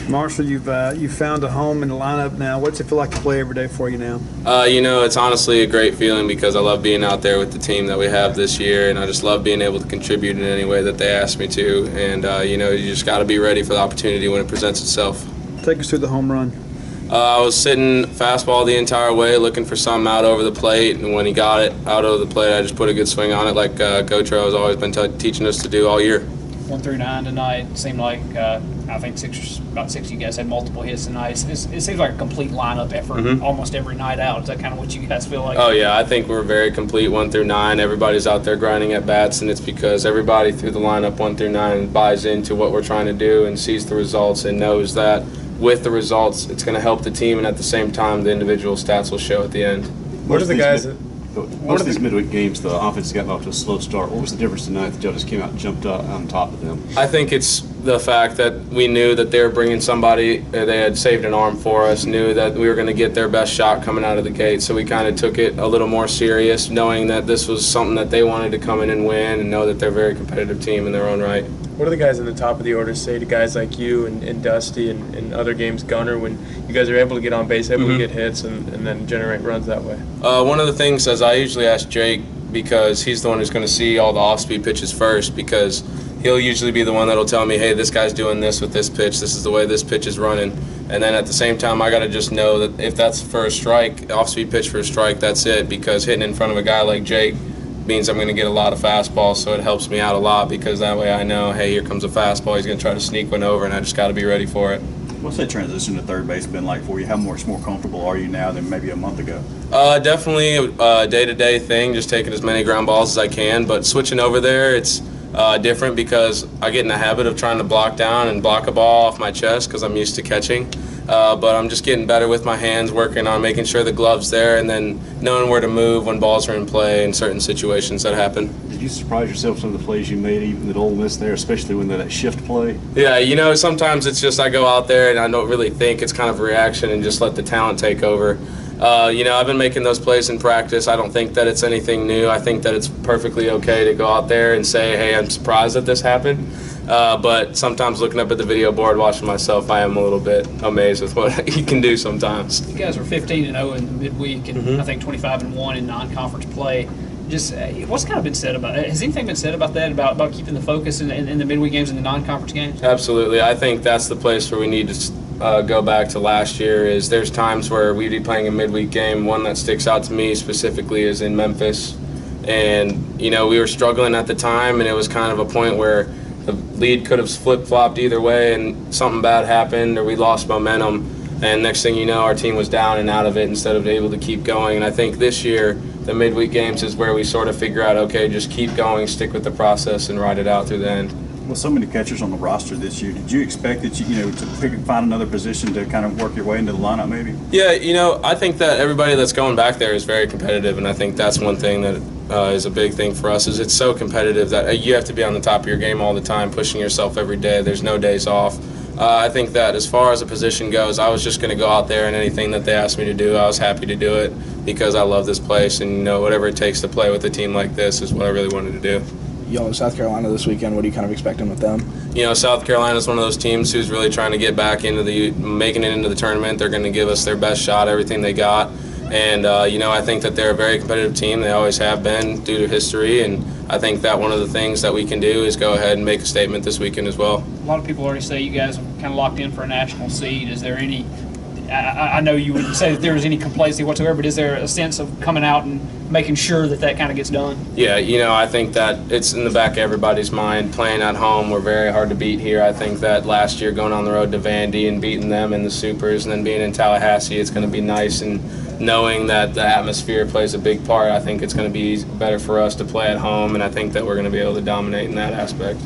Marshall, you've found a home in the lineup now. What's it feel like to play every day for you now? It's honestly a great feeling because I love being out there with the team that we have this year, and I just love being able to contribute in any way that they ask me to. And, you just got to be ready for the opportunity when it presents itself. Take us through the home run. I was sitting fastball the entire way looking for something out over the plate, and when he got it out over the plate, I just put a good swing on it like Coach O has always been teaching us to do all year. 1 through 9 tonight. Seemed like I think about six of you guys had multiple hits tonight. It seems like a complete lineup effort almost every night out. Is that kind of what you guys feel like? Oh yeah, I think we're very complete 1 through 9. Everybody's out there grinding at bats, and it's because everybody through the lineup 1 through 9 buys into what we're trying to do and sees the results and knows that with the results it's going to help the team, and at the same time the individual stats will show at the end. What are the guys most of these midweek games, the offense got off to a slow start. What was the difference tonight that y'all just came out and jumped up on top of them? I think it's the fact that we knew that they were bringing somebody, they had saved an arm for us, knew that we were going to get their best shot coming out of the gate, so we kind of took it a little more serious, knowing that this was something that they wanted to come in and win and know that they're a very competitive team in their own right. What do the guys in the top of the order say to guys like you and Dusty and other games, Gunner, when you guys are able to get on base, able to get hits and then generate runs that way? One of the things is I usually ask Jake, because he's the one who's going to see all the off-speed pitches first, because he'll usually be the one that'll tell me, hey, this guy's doing this with this pitch, this is the way this pitch is running. And then at the same time, I got to just know that if that's for a strike, off-speed pitch for a strike, that's it, because hitting in front of a guy like Jake means I'm going to get a lot of fastballs, so it helps me out a lot, because that way I know, hey, here comes a fastball, he's going to try to sneak one over, and I just got to be ready for it. What's that transition to third base been like for you? How much more comfortable are you now than maybe a month ago? Definitely a day-to-day thing, just taking as many ground balls as I can, but switching over there, it's different because I get in the habit of trying to block down and block a ball off my chest because I'm used to catching. But I'm just getting better with my hands, working on making sure the glove's there, and then knowing where to move when balls are in play in certain situations that happen. Did you surprise yourself some of the plays you made, even at Ole Miss there, especially when that shift play? Yeah, sometimes it's just I go out there and I don't really think, it's kind of a reaction and just let the talent take over. I've been making those plays in practice. I don't think that it's anything new. I think that it's perfectly okay to go out there and say, hey, I'm surprised that this happened. But sometimes looking up at the video board, watching myself, I am a little bit amazed with what he can do sometimes. You guys are 15-0 in the midweek, and I think 25-1 in non-conference play. Just what's kind of been said about it? Has anything been said about that, about keeping the focus in the midweek games and the non-conference games? Absolutely. I think that's the place where we need to go back to last year. Is there's times where we'd be playing a midweek game. One that sticks out to me specifically is in Memphis. And, we were struggling at the time, and it was kind of a point where the lead could have flip-flopped either way and something bad happened or we lost momentum. And next thing you know, our team was down and out of it instead of able to keep going. And I think this year, the midweek games is where we sort of figure out, okay, just keep going, stick with the process, and ride it out through the end. With so many catchers on the roster this year, did you expect that to find another position to kind of work your way into the lineup maybe? Yeah, I think that everybody that's going back there is very competitive, and I think that's one thing that is a big thing for us, is it's so competitive that you have to be on the top of your game all the time, pushing yourself every day. There's no days off. I think that as far as a position goes, I was just going to go out there and anything that they asked me to do, I was happy to do it because I love this place, and whatever it takes to play with a team like this is what I really wanted to do. Y'all in South Carolina this weekend, what are you kind of expecting with them? South Carolina is one of those teams who's really trying to get back into making it into the tournament. They're going to give us their best shot, everything they got. And, I think that they're a very competitive team. They always have been due to history. And I think that one of the things that we can do is go ahead and make a statement this weekend as well. A lot of people already say you guys are kind of locked in for a national seed. Is there any I know you wouldn't say that there was any complacency whatsoever, but is there a sense of coming out and making sure that kind of gets done? Yeah, I think that it's in the back of everybody's mind. Playing at home, we're very hard to beat here. I think that last year going on the road to Vandy and beating them in the Supers and then being in Tallahassee, it's going to be nice. And knowing that the atmosphere plays a big part, I think it's going to be better for us to play at home, and I think that we're going to be able to dominate in that aspect.